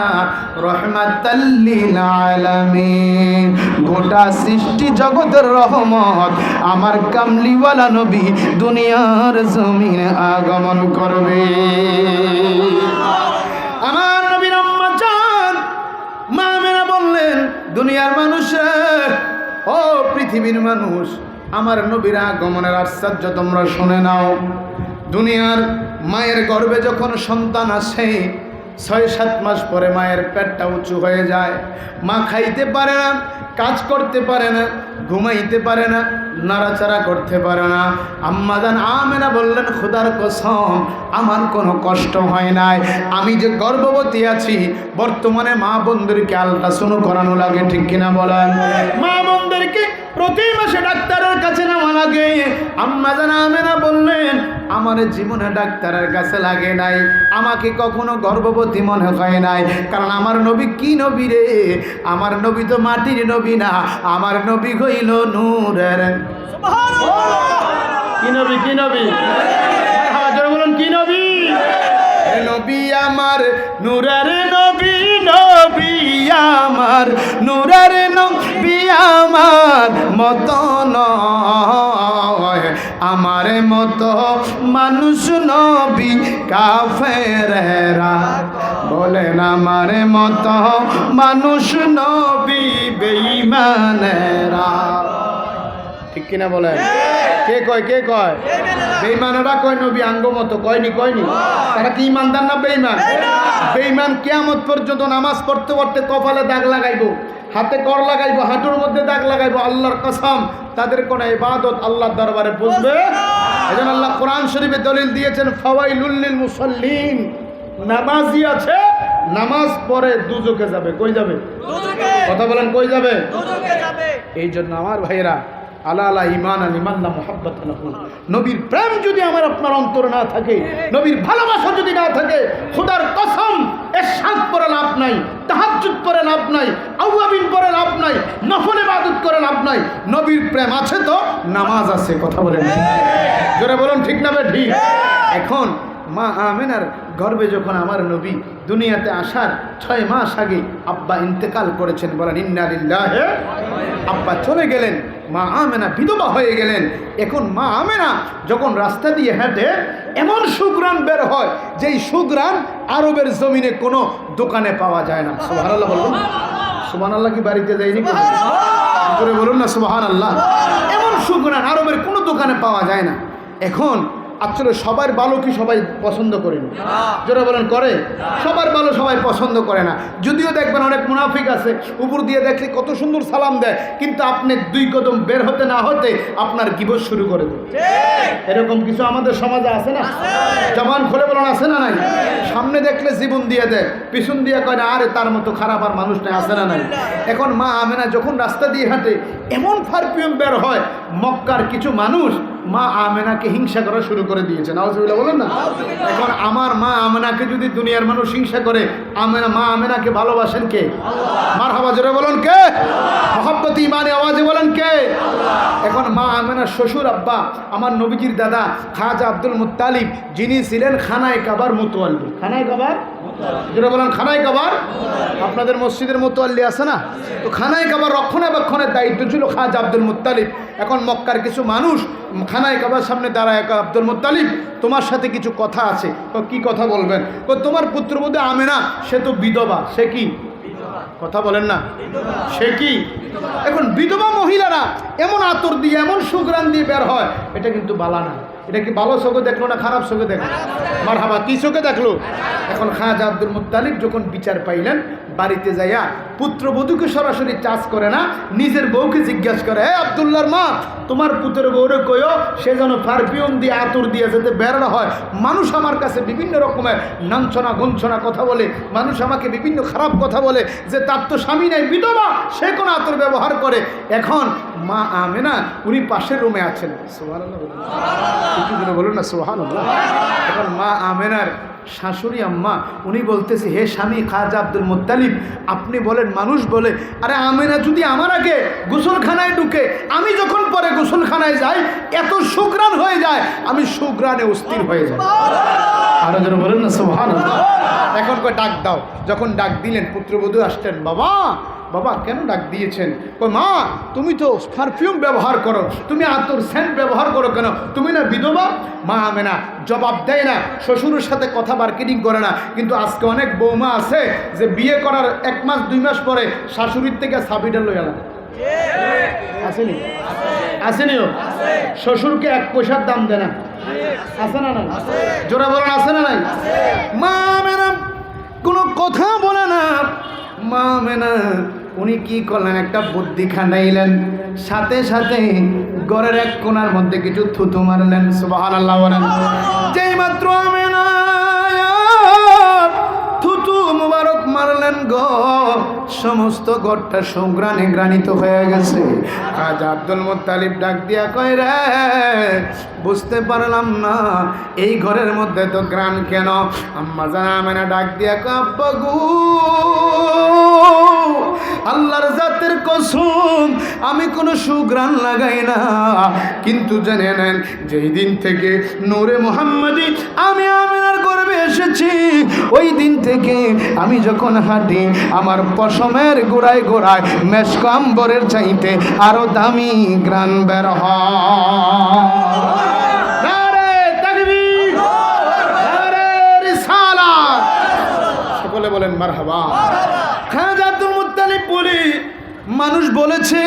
রাহমাতাল লিল আলামিন। গোটা সৃষ্টি জগতের রহমত আমার কামলিওয়ালা নবী দুনিয়ার জমিনে আগমন করবে। আমার নবীর আম্মা জান মা আমেনা বললেন, দুনিয়ার মানুষের, ও পৃথিবীর মানুষ, আমার নবীর আগমনের আশ্চর্য তোমরা শুনে নাও। দুনিয়ার মায়ের গর্ভে যখন সন্তান আসে, ৬-৭ মাস পরে মায়ের পেটটা উঁচু হয়ে যায়। মা খাইতে পারে না, কাজ করতে পারে না, ঘুমাইতে পারে না, নাড়াচাড়া করতে পারে না। আম্মা জান আমেনা বললেন, খোদার কসম আমার কোনো কষ্ট হয় নাই। আমি যে গর্ভবতী আছি, বর্তমানে মা বোনদেরকে আল্ট্রাসাউন্ড করানো লাগে, ঠিক কিনা বলেন? মা বোনদেরকে প্রতি মাসে ডাক্তারের কাছে নেওয়া লাগে। আম্মা জান আমেনা বললেন, আমার জীবনে ডাক্তারের কাছে লাগে নাই, আমাকে কখনো গর্ভবতী মনে হয় নাই। কারণ আমার নবী কি নবী রে? আমার নবী তো মাটির নবী না, আমার নবী হইল নূরের। কি নবী? কি নবী? হাজার বলুন কি নবী? নবী আমার নূরের নবী, নবী আমার নূরের নবী, আমার মত নয়, আমার মতো মানুষ নবী কাফেরেরা বলেন, আমার মতো মানুষ নবী বেঈমানেরা, ঠিক কিনা বলেন? কে কয়? কে কয়? বেঈমানেরা কয় নবী আঙ্গ মতো। কয়নি? কয়নি? তারা কি ইমানদার না বেঈমান? বেঈমান কিয়ামত পর্যন্ত নামাজ পড়তে পড়তে কপালে দাগ লাগাইবো, হাতে কর লাগাইবো, হাঁটুর মধ্যে দাগ লাগাইবো। আল্লাহর কসম তাদের কোনো ইবাদত আল্লাহর দরবারে পৌঁছবে। এজন্য আল্লাহ কোরআন শরীফে দলিল দিয়েছেন, ফাওয়াইলুল লিল মুসাল্লিন, নামাজি আছে নামাজ পড়ে দুজকে যাবে। কই যাবে? কথা বলেন, কই যাবে? এই জন্য আমার ভাইয়েরা, আলা আলা ঈমান লিমান লা মুহাব্বাত লাহু। নবীর প্রেম যদি আমার আপনার অন্তরে না থাকে, নবীর ভালোবাসা যদি না থাকে, খোদার কসম ইরশাদ পড়ে লাভ নাই, তাহাজ্জুদ পড়ে লাভ নাই, আওয়াবিন পড়ে লাভ নাই, নফল ইবাদত করে লাভ নাই। নবীর প্রেম আছে তো নামাজ আছে। কথা বলেন জোরে বলুন ঠিক না ঠিক? এখন মা আমেনার গর্ভে যখন আমার নবী দুনিয়াতে আসার 6 মাস আগে আব্বা ইন্তেকাল করেছেন, বলেন ইন্না লিল্লাহি। আব্বা চলে গেলেন, মা আমেনা বিধবা হয়ে গেলেন। এখন মা আমেনা যখন রাস্তা দিয়ে হেঁটে এমন সুঘ্রাণ বের হয়, যেই সুঘ্রাণ আরবের জমিনে কোনো দোকানে পাওয়া যায় না। সুবহানাল্লাহ বলুন। সুবহানাল্লাহ কি বাড়িতে যায়নি? করে বলুন না সুবহানাল্লাহ। এমন সুঘ্রাণ আরবের কোনো দোকানে পাওয়া যায় না। এখন আসলে সবার ভালো কি সবাই পছন্দ করেন? যারা বলেন করে, সবার ভালো সবাই পছন্দ করে না। যদিও দেখবেন অনেক মুনাফিক আছে, উপর দিয়ে দেখলে কত সুন্দর সালাম দেয়, কিন্তু আপনি 2 কদম বের হতে না হতে আপনার গিবত শুরু করে দেয়। এরকম কিছু আমাদের সমাজে আছে না? জবান খুলে বলেন আছে না নাই? সামনে দেখলে জীবন দিয়ে দেয়, পিছন দিয়ে কয় না আরে তার মতো খারাপ আর মানুষ নেই, আছে না নাই? এখন মা আমেনা যখন রাস্তা দিয়ে হাঁটে এমন পারফিউম বের হয়, মক্কার কিছু মানুষ মা আমেনাকে হিংসা করা শুরু করে দিয়েছে। নাউজুবিল্লাহ বলেন না। এখন আমার মা আমেনাকে যদি দুনিয়ার মানুষ হিংসা করে, মা আমেনাকে ভালোবাসেন কে? মারহাবা জোরে বলেন কে? মুহাব্বত ঈমানে আওয়াজে বলেন কে? এখন মা আমেনার শ্বশুর আব্বা আমার নবীজির দাদা খাজা আব্দুল মুত্তালিব, যিনি ছিলেন খানায় কাবার মুতওয়াল্লি। খানায় কাবার জোরে বলেন খানায় কাবার। আপনাদের মসজিদের মুতওয়াল্লি আছে না? তো খানায় কাবার রক্ষণাবেক্ষণের দায়িত্ব ছিল খাজা আব্দুল মুত্তালিব। এখন মক্কার কিছু মানুষ খানায় কাবার সামনে দাঁড়ায়, আব্দুল মুত্তালিব তোমার সাথে কিছু কথা আছে। কি কথা বলবেন? তোমার পুত্রবধূ আমেনা সে তো বিধবা। সে কি? কথা বলেন না, সে কি? এখন বিধবা মহিলারা এমন আতর দিয়ে এমন সুঘ্রাণ দিয়ে বের হয়, এটা কিন্তু বালা না। এটা কি ভালো চোখে দেখলো না খারাপ চোখে দেখলো? মারহাবা, কি চোখে দেখলো? এখন খাজা আব্দুল মুত্তালিব যখন বিচার পাইলেন, বাড়িতে যাইয়া পুত্রবধূকে সরাসরি চাষ করে না, নিজের বউকে জিজ্ঞাসা করে, হে আব্দুল্লাহর মা, তোমার পুত্রের বউরে কইও সে যেন পারফিউম দিয়ে আতর দিয়ে যাতে বের না হয়। মানুষ আমার কাছে বিভিন্ন রকমের লাঞ্ছনা গঞ্ছনা কথা বলে, মানুষ আমাকে বিভিন্ন খারাপ কথা বলে যে তার তো স্বামী নাই, বিধবা, সে কোন আতর ব্যবহার করে। এখন মা আমেনা উনি পাশের রুমে আছেন। সুবহানাল্লাহ বলুন না সুবহানাল্লাহ। এখন মা আমেনার শাশুড়ি আম্মা উনি বলতেছে, হে স্বামী খাজা আব্দুল মুত্তালিব, আপনি বলেন মানুষ বলে, আরে আমেনা যদি আমার আগে গোসলখানায় ঢুকে, আমি যখন পরে গোসলখানায় যাই এত সুঘ্রাণ হয়ে যায়, আমি সুঘ্রাণে অস্থির হয়ে যাই। আরো যেন বলেন না সুবহানাল্লাহ। এখন কয় ডাক দাও। যখন ডাক দিলেন পুত্রবধূ আসতেন, বাবা বাবা কেন ডাক দিয়েছেন? কই মা তুমি তো পারফিউম ব্যবহার করো, তুমি আতর সেন্ট ব্যবহার করো কেন? তুমি না বিধবা? মা আমেনা জবাব দেয় না, শ্বশুরের সাথে কথা মার্কেটিং করে না। কিন্তু আজকে অনেক বৌমা আছে যে বিয়ে করার 1 মাস 2 মাস পরে শাশুড়ির থেকে সাবিটা লই আলা। আসেনি? আসেনিও? শ্বশুরকে 1 পয়সার দাম দেয় না। আছে না নাই? জোরে বলেন আছে না নাই? মা আমেনা কোনো কথা বলে না। মা আমেনা উনি কি করলেন, একটা বুদ্ধি খাটাইলেন, সাথে সাথে ঘরের এক কোণার মধ্যে কিছু থুতু মারলেন। সুবহানাল্লাহ বলেন। যেই মাত্র আমেনা থুতু মুবারক মারলেন গো, সমস্ত ঘরটা সুঘ্রাণে ঘ্রাণিত হয়ে গেছে। খাজা আব্দুল মুত্তালিব ডাক দিয়া কয়, রে বুঝতে পারলাম না এই ঘরের মধ্যে তো ঘ্রাণ কেন? আম্মা জান আমেনা ডাক দিয়া কয়, আব্বা গো, আল্লাহর জাতের কসম আমি কোনো সুঘ্রাণ লাগাই না, কিন্তু জেনে নেন যেই দিন থেকে নূরে মুহাম্মাদি আমি আমেনার গর্ভে এসেছি, ওই দিন থেকে আমি যখন হাঁটি আমার পশমের গোড়ায় গোড়ায় মেশক আম্বরের চাইতে আরো দামি ঘ্রাণ বের হয়। নারে তাকবীর, নারে রিসালাত, সকলে বলেন মারহাবা। খাজা আব্দুল মুত্তালিব বলি, মানুষ বলেছে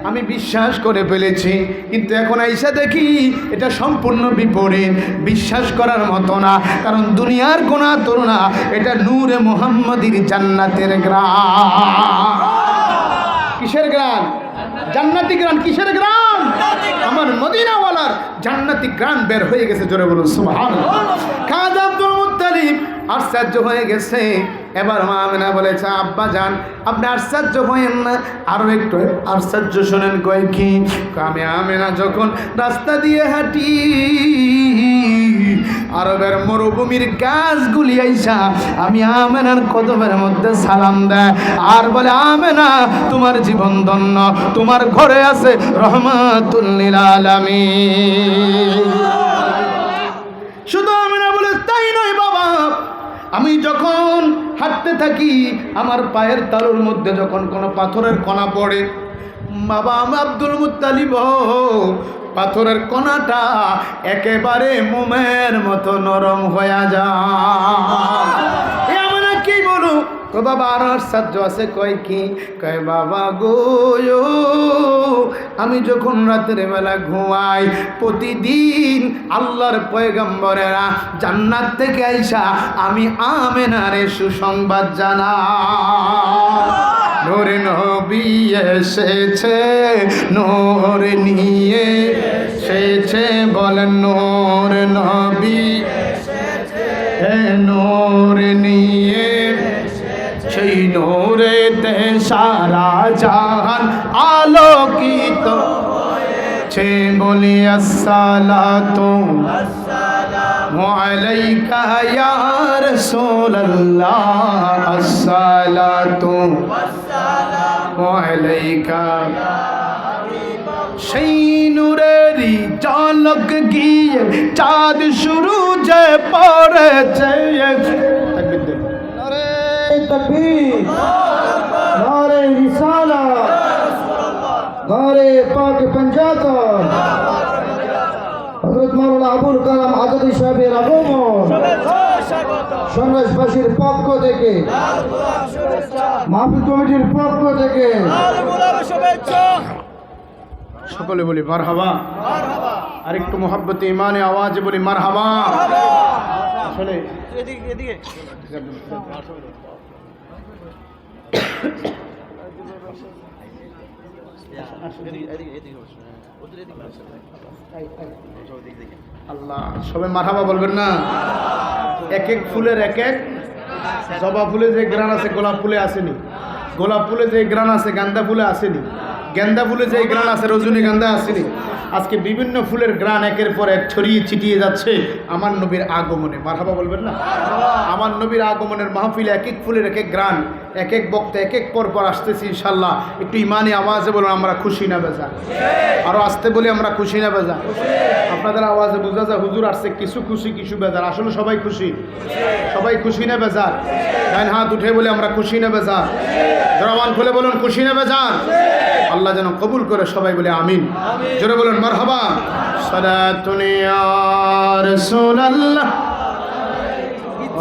আমি বিশ্বাস করে ফেলেছি, কিন্তু এখন আইসা দেখি এটা সম্পূর্ণ বিপরীত, বিশ্বাস করার মতো না। কারণ দুনিয়ার কোন আতর না, এটা নূরে মুহাম্মাদির জান্নাতের গ্রাম। কিসের গ্রাম? জান্নাতি গ্রাম। কিসের গ্রাম? আমার মদিনাওয়ালার জান্নাতি গ্রাম বের হয়ে গেছে। জোরে বলুন সুবহানাল্লাহ। খাজা আব্দুল মুত্তালিব আশ্চর্য হয়ে গেছে। এবার মা আমেনা বলেছে, আব্বা যান আপনি আশ্চর্য হয়েন না, আরো একটু আশ্চর্য শোনেন। কয় কি? আমি আমেনা যখন রাস্তা দিয়ে হাঁটি, আরবের মরুভূমির গাছগুলি আইসা আমি আমেনার কদমের মধ্যে সালাম দেয় আর বলে, আমেনা তোমার জীবন ধন্য, তোমার ঘরে আছে রহমাতুল লিল আলামিন। শুধু আমেনা বলে তাই নয় বাবা, আমি যখন হাঁটতে থাকি আমার পায়ের তালুর মধ্যে যখন কোনো পাথরের কণা পড়ে, বাবা আমি আব্দুল মুত্তালিব পাথরের কণাটা একেবারে মোমের মতো নরম হয়ে যায়। আমরা কি বলু? তো বাবা আর আশ্চর্য আছে। কয় কি? কয় বাবা গো, আমি যখন রাতের বেলা ঘুমাই প্রতিদিন আল্লাহর পয়গম্বরেরা জান্নাত থেকে আইসা আমি আমেনারে সুসংবাদ জানাই, নূর নবী এসেছে, নূর নিয়ে এসেছে, বলেন নূর নবী এসেছে, নূর নিয়ে সেই নূরেতে সারা জাহান আলোকিত হয়েছে। বলি আসসালাতু আসসালামু আলাইকা ইয়া রাসূলুল্লাহ, আসসালাতু আসসালামু আলাইকা। সেই নূরেরই ঝলক গিয়ে চাঁদ সূরজে পড়েছে। तकबीर, नारे रिसालत, नारे पाक पंजातन, হযরত মাওলানা আবুল কালাম আজাদী সাহেবের আগমন সন্ন্যাসবাসীর পক্ষ থেকে, মাহফিল কমিটির পক্ষ থেকে সকলে বলি মারহাবা। আর একটু মোহাব্বতে ইমানে আওয়াজে বলি মারহাবা। আসলে আল্লাহ, সবাই মারহাবা বলবেন না? এক এক ফুলের এক এক, জবা ফুলে যে গ্রান আছে গোলাপ ফুলে আসেনি, গোলাপ ফুলে যে গ্রান আছে গান্দা ফুলে আসেনি, গেন্দা ফুলে যে গ্রান আছে রজনীগন্ধা আসেনি। আজকে বিভিন্ন ফুলের গ্রান একের পর এক ছড়িয়ে ছিটিয়ে যাচ্ছে আমার নবীর আগমনে। মারহাবা বলবেন না? আমার নবীর আগমনের মাহফিলে এক এক ফুলের এক এক গ্রান, এক এক বক্তা এক এক পর পর আসতেছি ইনশাল্লাহ। একটু ইমানি আওয়াজে বলুন আমরা খুশি না বেজা? আরও আসতে বলি আমরা খুশি না বেজা? আপনাদের আওয়াজে বোঝা যায় হুজুর আসছে, কিছু খুশি কিছু বেজার। আসলে সবাই খুশি, সবাই খুশি না বেজার? ডান হাত উঠে বলে আমরা খুশি না বেজার? জবান খুলে বলুন খুশি না বেজার? আল্লাহ যেন কবুল করে, সবাই বলে আমিন। জোরে বলুন মারহাবা। সালাতুন ইয়া রাসূলুল্লাহ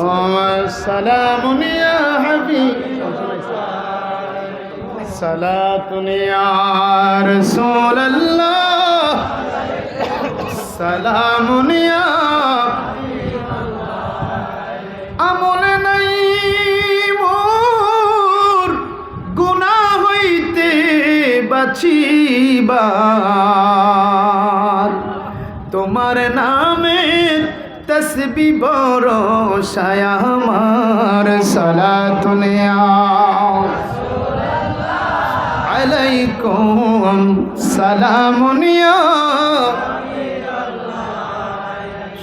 ওয়া সালামুন ইয়া হাবিব, সালাতুন ইয়া রাসূলুল্লাহ, সালামুন ইয়া আমল নাই মোর গুনাহ হইতে বাঁচিবার, তোমার নামের তসবিহ বরসায় আমার। সালাতুন আলাইকুম, সালামুন ইয়া।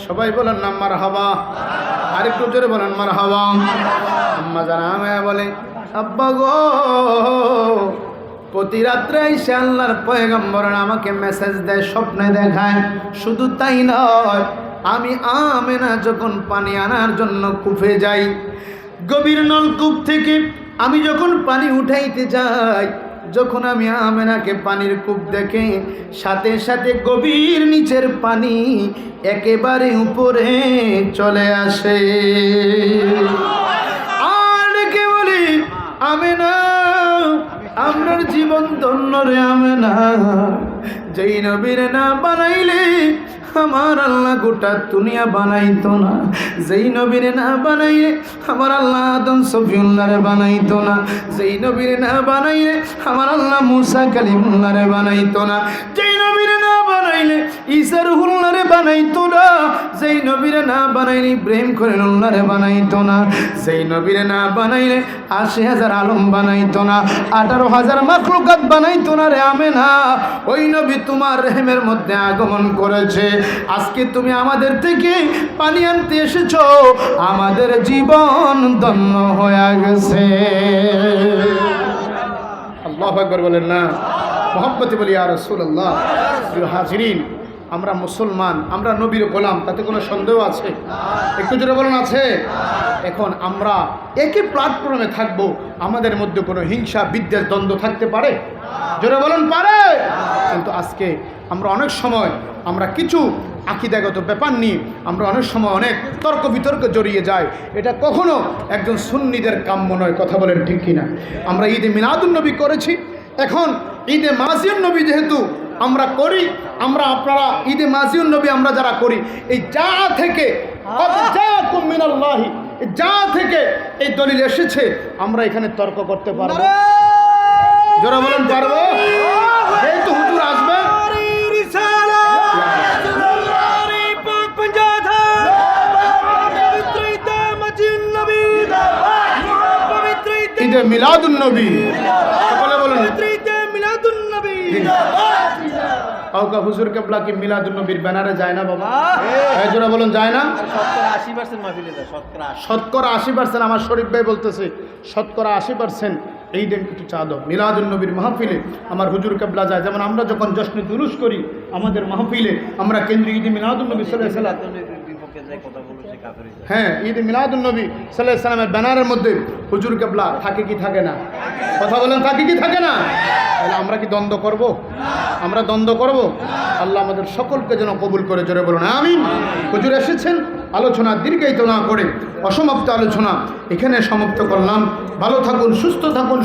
সবাই বলেন না মারহাবা? আরেকটু জোরে বলেন মারহাবা। আম্মা জানা বলে, আব্বা গো, প্রতি রাত্রে এসে আল্লাহর পয়গম্বর আমাকে মেসেজ দেয়, স্বপ্নে দেখায়। শুধু তাই নয়, আমি আমেনা যখন পানি আনার জন্য কূপে যাই, গভীর নলকূপ থেকে আমি যখন পানি উঠাইতে যাই, যখন আমি আমেনাকে পানির কূপ দেখে, সাথে সাথে গভীর নিচের পানি একেবারে উপরে চলে আসে। আর ডেকে বলি, আমেনা আপনার জীবন ধন্য রে আমেনা। যেই নবীর না বানাইলে আমার আল্লাহ গোটা দুনিয়া বানাইতো না। যেই নবীর না বানাইলে আমার আল্লাহ আদম সফিউল্লাহরে বানাইতো না। যেই নবীর না বানাইলে আমার আল্লাহ মুসা কালিমুল্লাহরে বানাইতো না। যেই নবীর না বানাইলে ঈসা রুহুল্লাহরে বানাইতো না, যেই নবীরে না বানাইলে ইব্রাহিম খলিলুল্লাহরে বানাইতো না, যেই নবীরে না বানাইলে ৮০,০০০ আলম বানাইতো না, ১৮,০০০ মাখলুকাত বানাইতো না রে আমেনা। ওই নবী তোমার রেহেমের মধ্যে আগমন করেছে। আজকে তুমি আমাদের থেকে পানি আনতে এসেছো, আমাদের জীবন ধন্য হয়ে গেছে। আল্লাহু আকবার বলেন না, মুহাব্বতে বলি ইয়া রাসূলুল্লাহ। প্রিয় হাজিরিন, আমরা মুসলমান, আমরা নবীর গোলাম, তাতে কোনো সন্দেহ আছে? একটু জোরে বলুন আছে? এখন আমরা একই প্ল্যাটফর্মে থাকবো, আমাদের মধ্যে কোনো হিংসা বিদ্বেষ দ্বন্দ্ব থাকতে পারে? জোরে বলুন পারে? কিন্তু আজকে আমরা অনেক সময় আমরা কিছু আকীদাগত ব্যাপার নিয়ে আমরা অনেক সময় অনেক তর্ক বিতর্কে জড়িয়ে যাই। এটা কখনো একজন সুন্নিদের কাম্য নয়। কথা বলেন ঠিক কিনা? আমরা ঈদে মিলাদুন নবী করেছি, এখন ঈদে মাজিউন নবী যেহেতু আমরা করি, আমরা আপনারা ঈদে মাজিউন নবী আমরা যারা করি, এই যা থেকে যা থেকে এই দলিল এসেছে, আমরা এখানে তর্ক করতে পারবো? যারা বলেন পারবো? যেহেতু হুজুর আসবে, ঈদে মিলাদুন নবী বলেন। কাউকা হুজুর কেবলা কি মিলাদুন নবীর ব্যানারে যায় না বাবা? জোরা বলুন যায় না? শতকরা ৮০%। আমার শরীফ ভাই বলতেছে শতকরা ৮০% এই দিন কিছু চা দাও। মিলাদুন নবীর মাহফিলে আমার হুজুর কেবলা যায়। যেমন আমরা যখন জশ্নে দুরুস করি আমাদের মাহফিলে, আমরা কেন্দ্রীয় ঈদে মিলাদুন নবী সাল্লাল্লাহু আলাইহি ওয়াসাল্লাম, হ্যাঁ, ঈদে মিলাদুন নবী সাল্লাল্লাহু আলাইহি ওয়াসাল্লামের ব্যানারের মধ্যে হুজুর কেবলা থাকে কি থাকে না? কথা বলেন, থাকে কি থাকে না? তাহলে আমরা কি দ্বন্দ্ব করব? আমরা দ্বন্দ্ব করব? আল্লাহ আমাদের সকলকে যেন কবুল করে, জোরে বলুন আমিন। হুজুর এসেছেন, আলোচনা দীর্ঘায়িত না করে অসমাপ্ত আলোচনা এখানে সমাপ্ত করলাম। ভালো থাকুন, সুস্থ থাকুন।